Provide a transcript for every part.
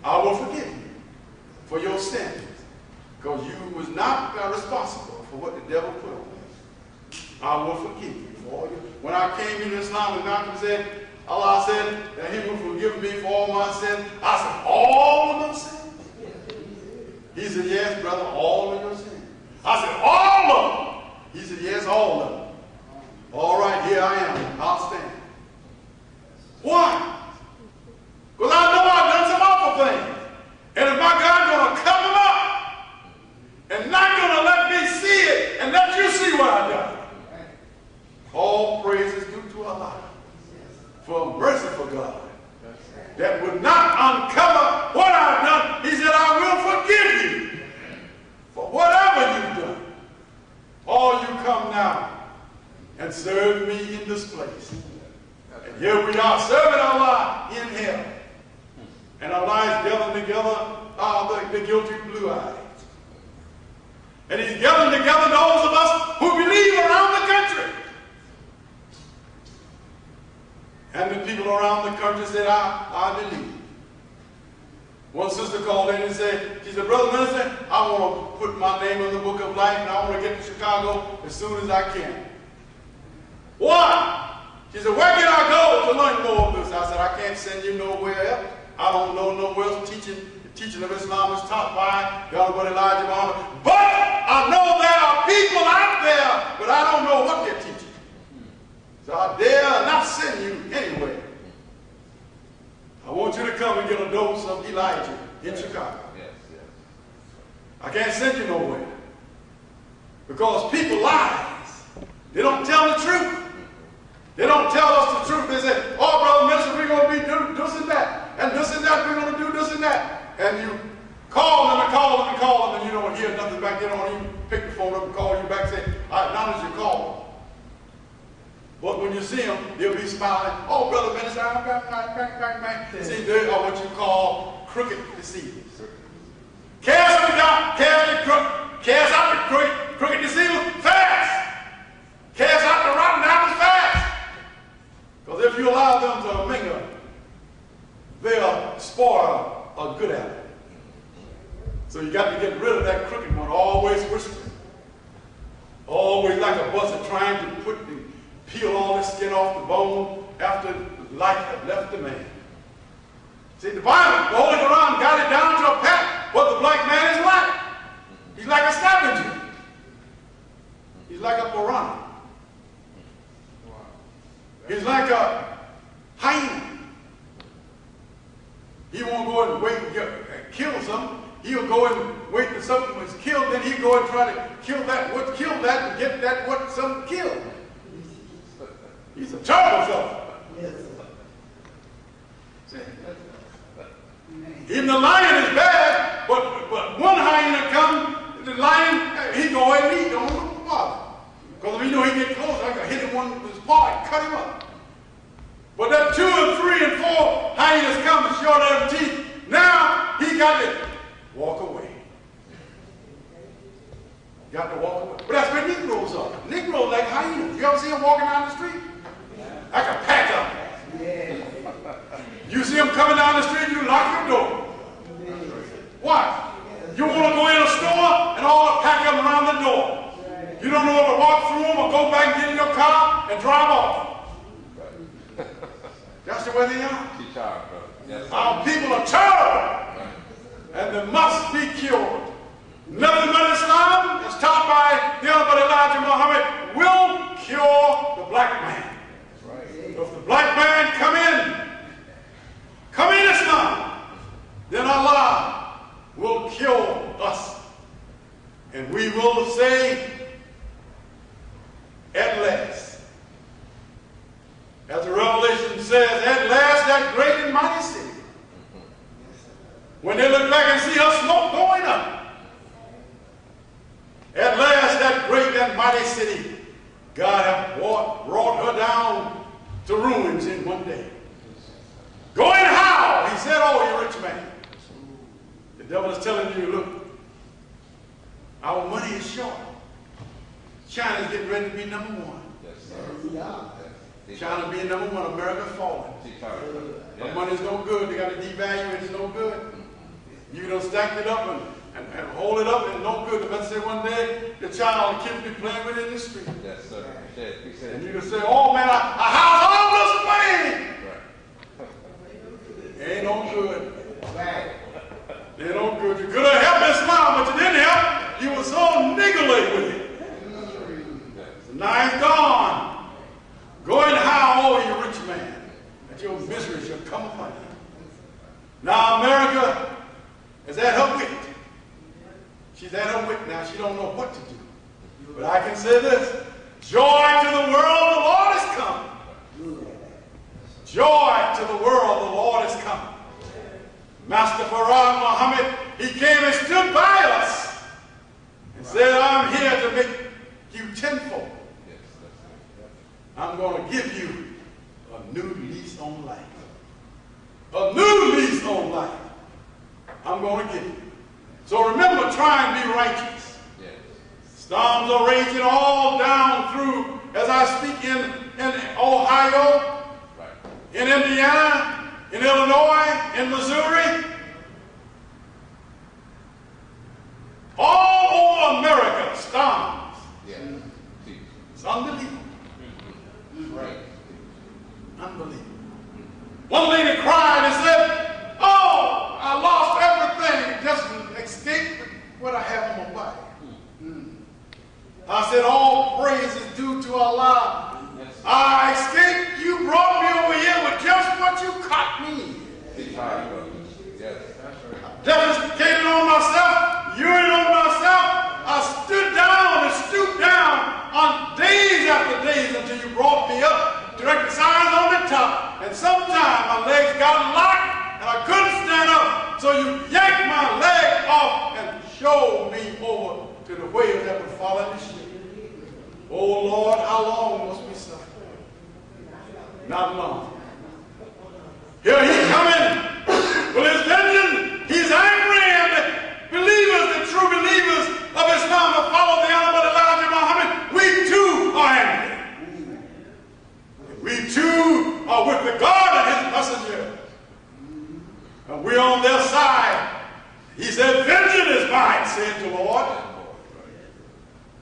I will forgive you for your sins, because you was not responsible for what the devil put on you. I will forgive you for all your. When I came into Islam, and Malcolm said, Allah said that he will forgive me for all my sins. I said, all of my sins? He said, yes, brother, all of your sins. I said, all of them? He said, yes, all of them. All right, here I am. I'll stand. Why? Because I know I've done some awful things. And if my God's going to cover them up and not going to let me see it and let you see what I've done, all praise is due to Allah for a merciful God that would not uncover what I've done. He said, I will forgive you for whatever you've done. All you come now and serve me in this place. And here we are serving Allah in hell. And Allah is gathering together the guilty blue eyes. And he's gathering together those of us who believe around the country. And the people around the country said, I believe. One sister called in and said, she said, Brother Minister, I want to put my name in the book of life and I want to get to Chicago as soon as I can. Why? She said, where can I go to learn more of this? I said, I can't send you nowhere else. I don't know nowhere else. The teaching of Islam is taught by God, but Elijah Muhammad. But I know there are people out there, but I don't know what they're teaching. So I dare not send you anywhere. I want you to come and get a dose of Elijah in Chicago. Yes, yes. I can't send you nowhere. Because people lie. They don't tell the truth. They don't tell us the truth. They say, oh, Brother Minister, we're going to be doing this and that. And this and that, we're going to do this and that. And you call them and call them and call them, and you don't hear nothing back. They don't even pick the phone up and call you back and say, I acknowledge your call. But when you see them, they'll be smiling. Oh, Brother Minister, I'm back. See, they are what you call crooked deceivers. Cast them down, cast out the crooked deceivers fast. Cast out the rotten apples fast. Because if you allow them to mingle, they'll spoil a good apple. So you got to get rid of that crooked one, always whispering. Always like a buzzard trying to peel all the skin off the bone after life had left the man. See, the Bible, the Holy Quran, got it down to a pat what the black man is like. He's like a scavenger. He's like a piranha. He's like a hyena. He won't go and wait and kill something. He'll go and wait till something was killed, then he'll go and try to kill that, what killed that, and get that what something killed. He's a terrible fellow. Yes. Even the lion is bad, but one hyena comes, the lion, he go and eat, don't bother. Because if he know he get close, I can hit him one with his paw and cut him up. But that 2 and 3 and 4 hyenas come and short of them teeth. Now he got to walk away. Got to walk away. But that's where Negroes are. Negroes like hyenas. You ever see them walking down the street? Like a pack of them. Yeah. You see them coming down the street, you lock your door. Why? You want to go in a store and all the pack of them around the door. You don't know whether to walk through them or go back and get in your car and drive off. That's the way they are. Our people are terrible. And they must be cured. Nothing but Islam, as taught by the Honorable Elijah Muhammad, will cure the black man. If the black man come in Islam, then Allah will cure us. And we will say, at last. As the Revelation says, at last that great and mighty city. When they look back and see us smoke going up. At last that great and mighty city, God hath brought her down to ruins in one day. Going how? He said, oh, you rich man. The devil is telling you, look, our money is short. China's getting ready to be number one. Yes, sir. China being number one, America falling. Our money's no good. They got to devalue it. It's no good. You done stacked it up and hold it up and no good. Let's say one day the child, the kid be playing with it in the street. Yes, sir. And you can say, oh man, I house all this money. Right. Ain't no good. Right. Ain't no good. You could have helped this mom, but you didn't help. You were so niggly with it. So now it's gone. Go and hire over you rich man, that your misery shall come upon you. Now America is at her wit. She's at her wit now. She don't know what to do. But I can say this. Joy to the world, the Lord is come. Joy to the world, the Lord is come. Master Farad Muhammad, he came and stood by us and said, I'm here to make you tenfold. I'm going to give you a new lease on life. A new lease on life. I'm going to give you. So remember, try and be righteous. Yes. Storms are raging all down through, as I speak, in Ohio, right, in Indiana, in Illinois, in Missouri. All over America, storms. Yes. It's unbelievable. Right. Unbelievable. One lady cried and said, oh, I lost everything just to escape what I have on my body. I said, all praise is due to Allah. Yes. I escaped. You brought me over here with just what you caught me. Yes. Defecated on myself, urinated on myself. I stood down and stooped down on days after days until you brought me up. Direct signs on the top. And sometimes my legs got locked and I couldn't stand up. So you yanked my leg off and showed me over to the waves that would fall in the ship. Oh Lord, how long must we suffer? Not long. Here he's coming with his vengeance. He's angry, and the believers, the true believers of Islam that follow the honorable Elijah Muhammad, we too are angry. We too are with the God and his messenger. And we're on their side. He said, vengeance is mine, said the Lord.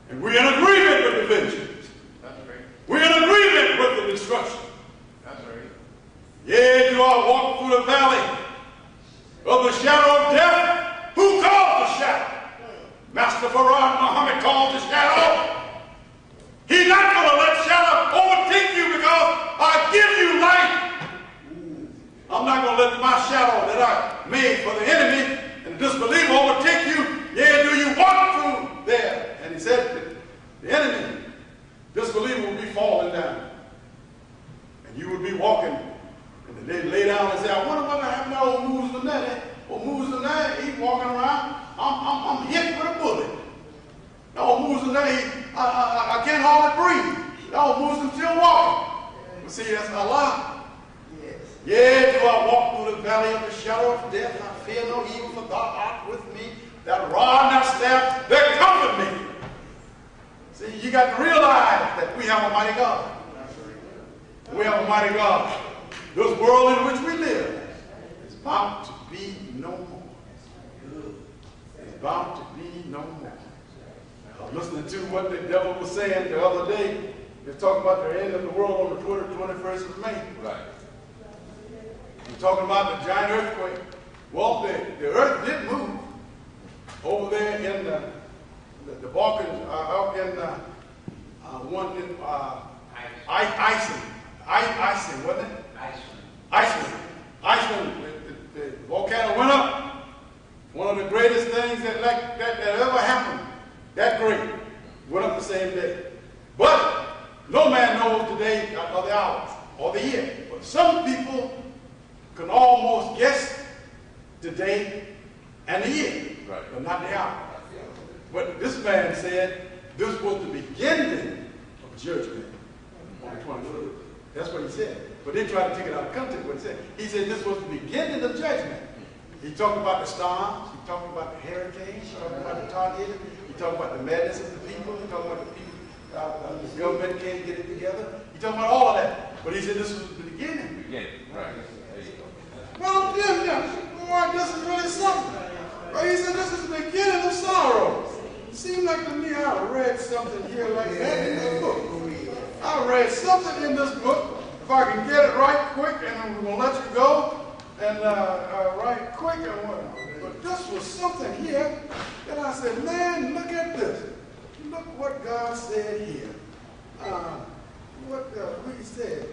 And we're in agreement with the vengeance. That's right. We're in agreement with the destruction. That's right. Yea, do I walk through the valley of the shadow of death? Who called the shadow? Master Farad Muhammad called the shadow. He's not going to let shadow overtake you because I give you life. I'm not going to let my shadow that I made for the enemy and the disbeliever overtake you. Yeah, do you walk through there? And he said, the enemy, disbeliever will be falling down. And you would be walking. And they lay down and say, I wonder what happened to old Muslim there. Old Muslim there, he's walking around. I'm hit with a bullet. The old Muslim there, I can't hardly breathe. The old Muslim still walking. But see, that's Allah. Yes. Yeah, do I walk through the valley of the shadow of death? I fear no evil, for thou art with me. That rod and that staff, they comfort me. See, you got to realize that we have a mighty God. We have a mighty God. This world in which we live is about to be no more. It's about to be no more. I was listening to what the devil was saying the other day. They're talking about the end of the world on the 21st of May. Right. We're talking about the giant earthquake. Well, the earth did move over there in the Balkans, out in one in Iceland, wasn't it? Iceland. The volcano went up. One of the greatest things that ever happened. That great. Went up the same day. But no man knows the day or the hours or the year. But some people can almost guess the day and the year, right, but not the hour. But this man said this was the beginning of judgment on the 21st. That's what he said. But they tried to take it out of context what he said. He said this was the beginning of judgment. He talked about the storms. He talked about the hurricanes. He talked about the tornadoes. He talked about the madness of the people. He talked about the people, the government can't get it together. He talked about all of that. But he said this was the beginning. Right. Well, yeah, boy, this is really something. But he said, this is the beginning of sorrow. It seemed like to me I read something here like that in this book. I read something in this book. If I can get it right quick, and I'm going to let you go, and right quick, but this was something here that I said, man, look at this. Look what God said here. What he said.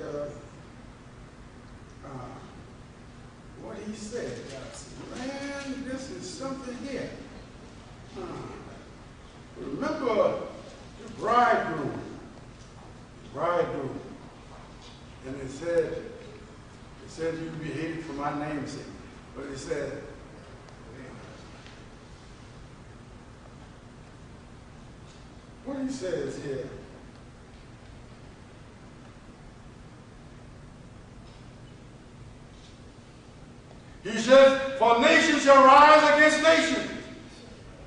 What he said. Man, this is something here. Remember the bridegroom. And it said you'd be hated for my name's sake. But it said, what he says here. He says, for nation shall rise against nation,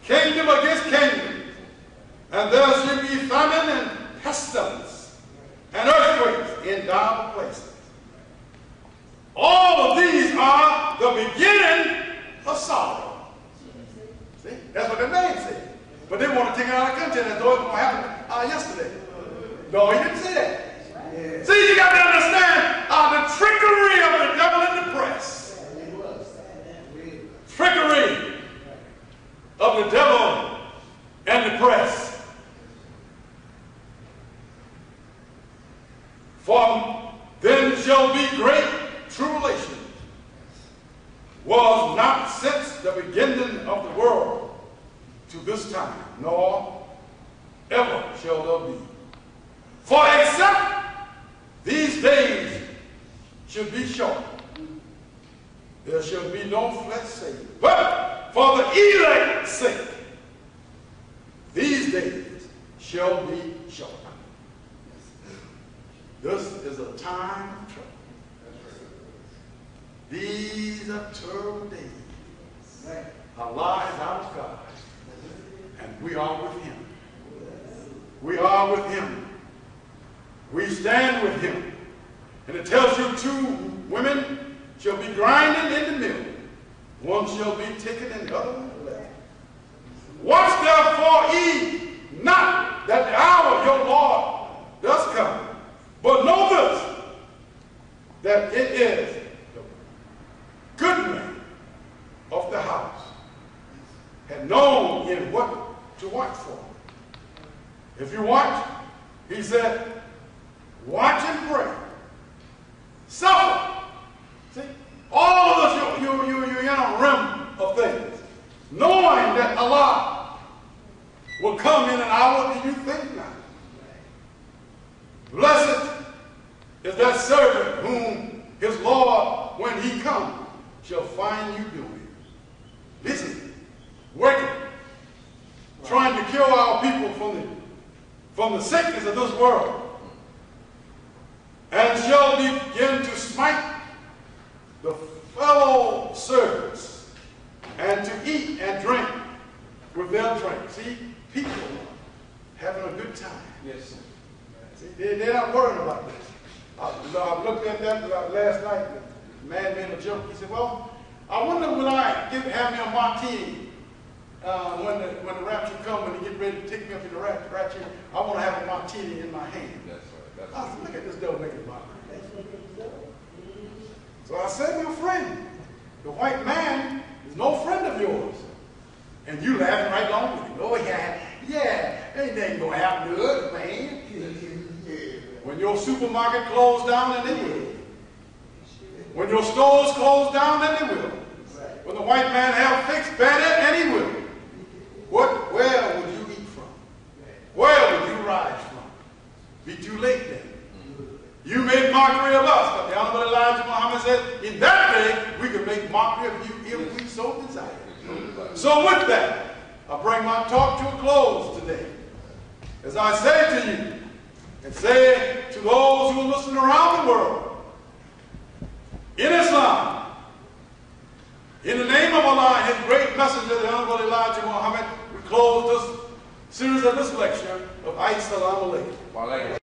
kingdom against kingdom, and there shall be famine and pestilence, and earthquakes in dire places. All of these are the beginning of sorrow. See? That's what the name said. But they want to take it out of context as though it was going to happen yesterday. No, he didn't say that. Yeah. See, you got to understand the trickery of the devil in the press. Trickery of the devil and the press. For then shall be great tribulation, was not since the beginning of the world to this time, nor ever shall there be. For except these days should be short, there shall be no flesh saved. But for the elect's sake, these days shall be short. This is a time of trouble. These are terrible days. Allah is our God, and we are with him. We are with him. We stand with him. And it tells you 2 women shall be grinding in the mill. One shall be taken and the other one left. Watch therefore ye not that the hour of your Lord does come. But know this, that it is the good man of the house had known in what to watch for. If you watch, he said, watch and pray. Suffer. See, all of us, you're in a realm of things, knowing that Allah will come in an hour that you think not. Blessed is that servant whom his Lord, when he comes, shall find you doing. Listen, working, trying to cure our people from the sickness of this world, and shall begin to smite the fellow servants, and to eat and drink with their drink. See, people having a good time. Yes, sir. See, they're not worried about this. I looked at that last night. The man made a joke. He said, well, I wonder will I have me a martini when the rapture comes, when he get ready to take me up in the rapture. I want to have a martini in my hand. That's right. I said, look at this devil making martini. So I said, my friend, the white man is no friend of yours. And you laughing right along with him. Oh, yeah, anything gonna happen to us, man. When your supermarket closed down, and they will. When your stores close down, and they will. When the white man have fixed better, and he will. Where would you eat from? Where would you rise from? Be too late then. You made mockery of us, but the Honorable Elijah Muhammad said, in that day, we can make mockery of you if we so desire. So with that, I bring my talk to a close today. As I say to you, and say to those who are listening around the world, in Islam, in the name of Allah and his great messenger, the Honorable Elijah Muhammad, we close this series of this lecture of As-salamu alaykum.